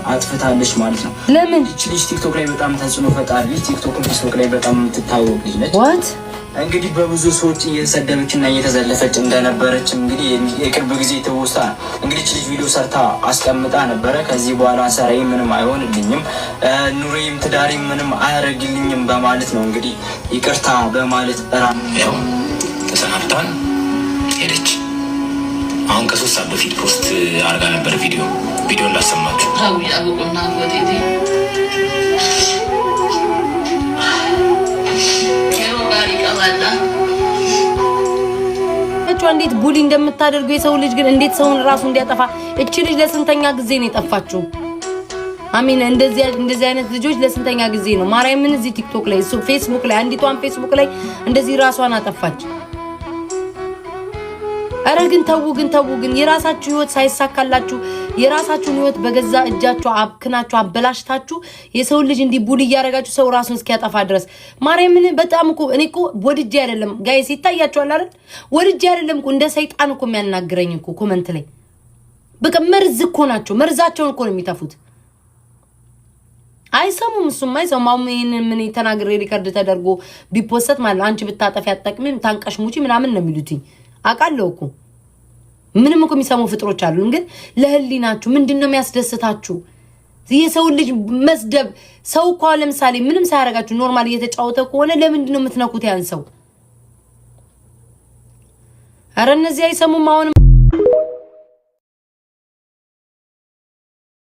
አጥፍታለች ማለት ነው። ለምን እቺ ልጅ ቲክቶክ ላይ በጣም ተጽዕኖ ፈጣሪ ቲክቶክ ፌስቡክ ላይ በጣም የምትታወቅ ልጅ ነች። ዋት እንግዲህ በብዙ ሰዎች እየተሰደበችና እየተዘለፈች እንደነበረች እንግዲህ የቅርብ ጊዜ ትውስታ እንግዲህ እቺ ልጅ ቪዲዮ ሰርታ አስቀምጣ ነበረ። ከዚህ በኋላ ሰራይ ምንም አይሆንልኝም፣ ኑሬም ትዳሬም ምንም አያረግልኝም በማለት ነው እንግዲህ ይቅርታ በማለት ያው ተሰናብታን ሄደች። አሁን ከ3 ሰዓት በፊት ፖስት አርጋ ነበር ቪዲዮ ላሰማችሁ። ታው ያውቁና ወዴት እንዴት ቡሊ እንደምታደርጉ የሰው ልጅ ግን እንዴት ሰውን ራሱ እንዲያጠፋ እቺ ልጅ ለስንተኛ ጊዜ ነው የጠፋችው? አሚን እንደዚህ አይነት ልጆች ለስንተኛ ጊዜ ነው ማርያምን እዚህ ቲክቶክ ላይ ፌስቡክ ላይ አንዲቷን ፌስቡክ ላይ እንደዚህ ራሷን አጠፋች። አረ ግን ተው ግን የራሳችሁ ህይወት ሳይሳካላችሁ የራሳችሁን ህይወት በገዛ እጃችሁ አብክናችሁ አበላሽታችሁ የሰው ልጅ እንዲ ቡሊ ያረጋችሁ ሰው ራሱን እስኪያጠፋ ድረስ ማርያምን በጣም እኔ እኮ ወድጄ አይደለም ጋይስ ይታያችኋል አይደል? ወድጄ አይደለም እንደ ሰይጣን እኮ የሚያናግረኝ እኮ ኮሜንት ላይ በቃ መርዝ እኮ ናቸው። መርዛቸውን እኮ ነው የሚተፉት። አይሰሙም። እሱም አይሰማም። ይሄንን ምን ተናግሬ ሪከርድ ተደርጎ ቢፖስት ማለት አንቺ ብታጠፊ አትጠቅሚም ታንቀሽ ሙጪ ምናምን ነው የሚሉትኝ። አቃለው እኮ ምንም እኮ የሚሰሙ ፍጥሮች አሉ። ግን ለህሊናችሁ ምንድነው የሚያስደስታችሁ? የሰው ልጅ መስደብ ሰው እኮ ለምሳሌ ምንም ሳያረጋችሁ ኖርማል እየተጫወተ ከሆነ ለምንድነው የምትነኩት ያን ሰው? አረ እነዚህ አይሰሙም አሁን